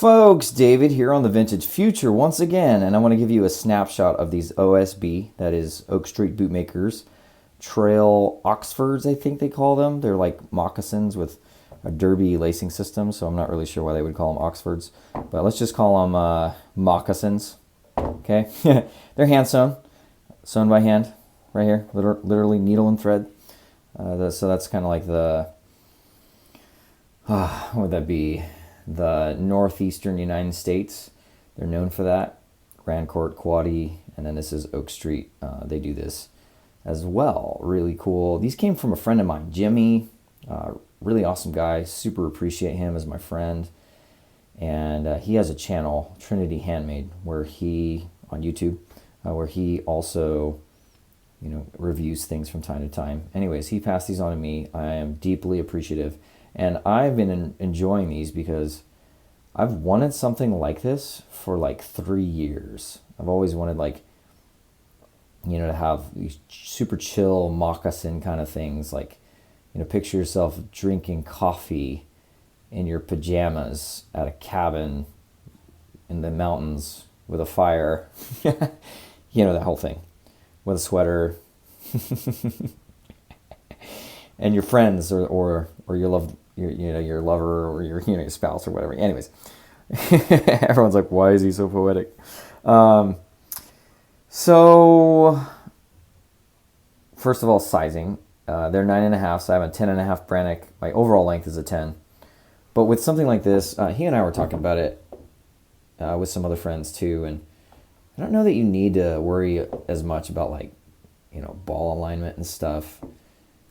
Folks, David here on the Vintage Future once again, and I want to give you a snapshot of these OSB, that is Oakstreet Bootmakers, Trail Oxfords, I think they call them. They're like moccasins with a derby lacing system, so I'm not really sure why they would call them Oxfords, but let's just call them moccasins, okay? They're hand sewn by hand, right here, literally needle and thread. So that's kind of like the, what would that be? The northeastern United States. They're known for that. Grand Court, Quaddy, and then this is Oakstreet. They do this as well. Really cool. These came from a friend of mine, Jimmy. Really awesome guy. Super appreciate him as my friend. And he has a channel, Trinity Handmade, where he, on YouTube, where he also, reviews things from time to time. Anyways, he passed these on to me. I am deeply appreciative. And I've been enjoying these because I've wanted something like this for like 3 years. I've always wanted to have these super chill moccasin kind of things. Like, picture yourself drinking coffee in your pajamas at a cabin in the mountains with a fire. That whole thing. With a sweater. And your friends or your lover or your spouse or whatever. Anyways, everyone's like, why is he so poetic? So first of all, sizing. They're 9.5, so I have a 10.5 Brannock. My overall length is a 10. But with something like this, he and I were talking about it with some other friends too, and I don't know that you need to worry as much about ball alignment and stuff.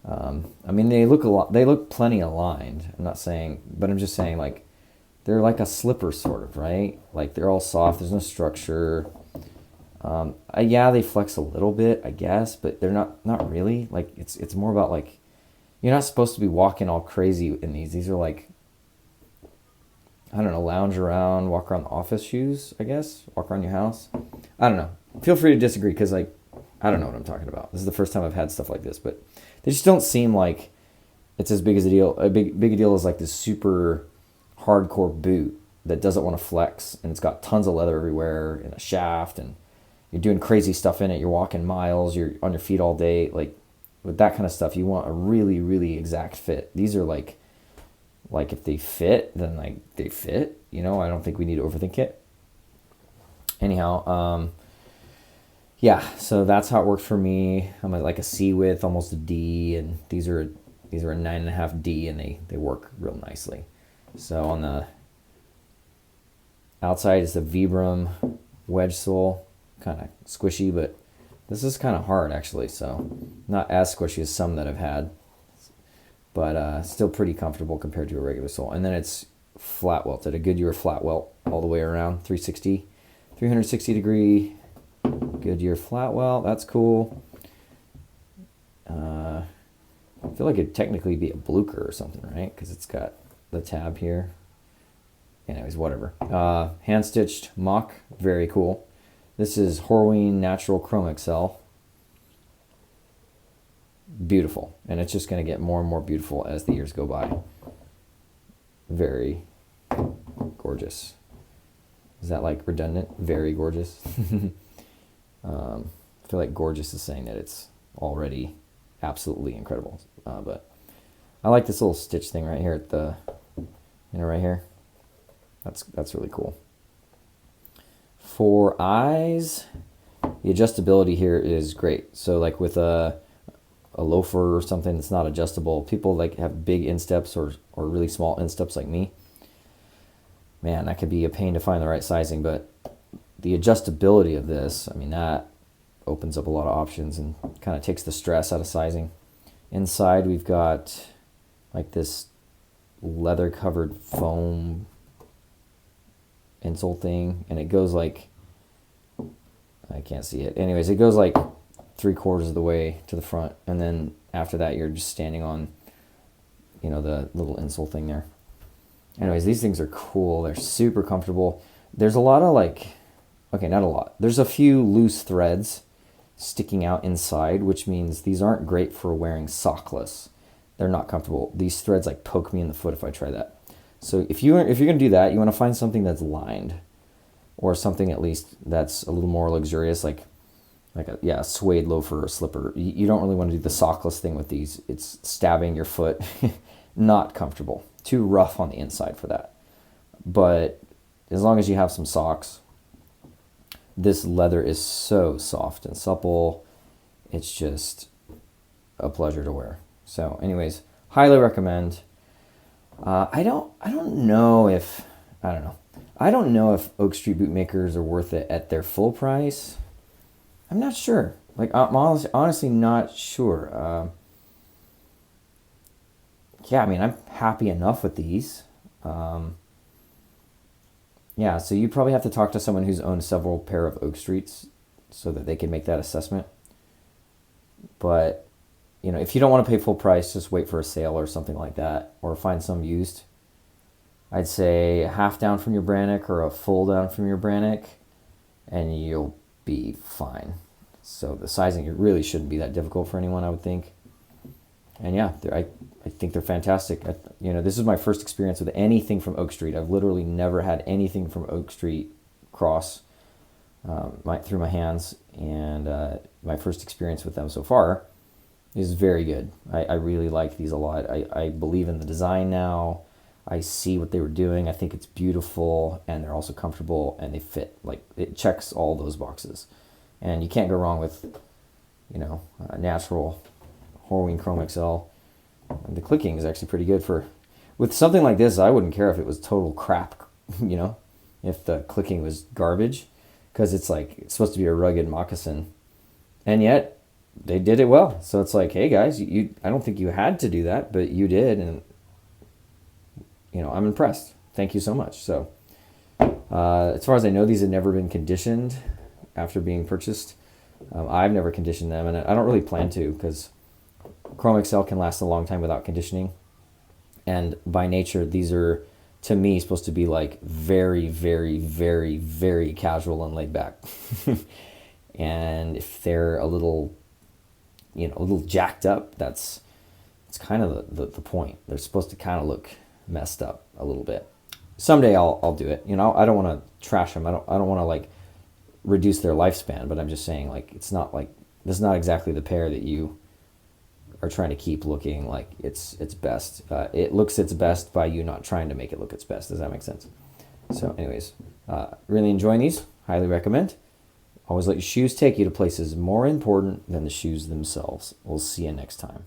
They look plenty aligned. I'm not saying, but I'm just saying they're like a slipper sort of, right? Like they're all soft. There's no structure. They flex a little bit, I guess, but they're not really. Like it's more about you're not supposed to be walking all crazy in these. These are lounge around, walk around the office shoes, I guess. Walk around your house. I don't know. Feel free to disagree because I don't know what I'm talking about. This is the first time I've had stuff like this, but they just don't seem like it's as big as a deal. A big deal is like this super hardcore boot that doesn't want to flex, and it's got tons of leather everywhere and a shaft, and you're doing crazy stuff in it. You're walking miles. You're on your feet all day. Like with that kind of stuff, you want a really, really exact fit. These are like if they fit, then they fit. I don't think we need to overthink it. Anyhow, so that's how it worked for me. I'm at a C width, almost a D, and these are a 9.5 D, and they work real nicely. So on the outside is the Vibram wedge sole, kind of squishy, but this is kind of hard actually, so not as squishy as some that I've had, but still pretty comfortable compared to a regular sole. And then it's flat welted, a Goodyear flat welt all the way around, 360 degree Goodyear flat welt. That's cool. I feel like it'd technically be a Blucher or something, right? Because it's got the tab here. Anyways, whatever. Hand stitched mock, very cool. This is Horween Natural Chrome XL. Beautiful, and it's just going to get more and more beautiful as the years go by. Very gorgeous. Is that redundant? Very gorgeous. I feel like gorgeous is saying that it's already absolutely incredible. But I like this little stitch thing right here at the, right here. That's really cool. For eyes, the adjustability here is great. So with a loafer or something that's not adjustable, people have big insteps or really small insteps like me. Man, that could be a pain to find the right sizing, but the adjustability of this, that opens up a lot of options and kind of takes the stress out of sizing. Inside we've got this leather covered foam insole thing, and it goes I can't see it. Anyways, it goes 3/4 of the way to the front, and then after that you're just standing on the little insole thing there. Anyways, these things are cool. They're super comfortable. There's a lot of okay, not a lot. There's a few loose threads sticking out inside, which means these aren't great for wearing sockless. They're not comfortable. These threads poke me in the foot if I try that. So if you're gonna do that, you want to find something that's lined, or something at least that's a little more luxurious, like a suede loafer or slipper. You don't really want to do the sockless thing with these. It's stabbing your foot. Not comfortable. Too rough on the inside for that. But as long as you have some socks, this leather is so soft and supple. It's just a pleasure to wear. So anyways, highly recommend. I don't know if Oakstreet Bootmakers are worth it at their full price. I'm not sure. Like, I'm honestly not sure. Yeah, I mean, I'm happy enough with these. Yeah, so you probably have to talk to someone who's owned several pair of Oakstreets so that they can make that assessment. But, if you don't want to pay full price, just wait for a sale or something like that, or find some used. I'd say a half down from your Brannock or a full down from your Brannock, and you'll be fine. So the sizing, it really shouldn't be that difficult for anyone, I would think. And yeah, I think they're fantastic. This is my first experience with anything from Oakstreet. I've literally never had anything from Oakstreet cross through my hands, and my first experience with them so far is very good. I really like these a lot. I believe in the design now. I see what they were doing. I think it's beautiful, and they're also comfortable, and they fit. Like, it checks all those boxes, and you can't go wrong with, a natural Horween Chrome XL. And the clicking is actually pretty good with something like this. I wouldn't care if it was total crap, if the clicking was garbage, because it's supposed to be a rugged moccasin, and yet they did it well. So it's like, hey guys, I don't think you had to do that, but you did, and I'm impressed. Thank you so much. So as far as I know, these have never been conditioned after being purchased. I've never conditioned them, and I don't really plan to, because Chrome XL can last a long time without conditioning. And by nature, these are, to me, supposed to be like very, very, very, very casual and laid back. And if they're a little jacked up, it's kind of the point. They're supposed to kind of look messed up a little bit. Someday I'll do it. I don't want to trash them. I don't want to reduce their lifespan, but I'm just saying, it's not this is not exactly the pair that you are trying to keep looking like it's best. It looks its best by you not trying to make it look its best. Does that make sense? So anyways, really enjoying these. Highly recommend. Always let your shoes take you to places more important than the shoes themselves. We'll see you next time.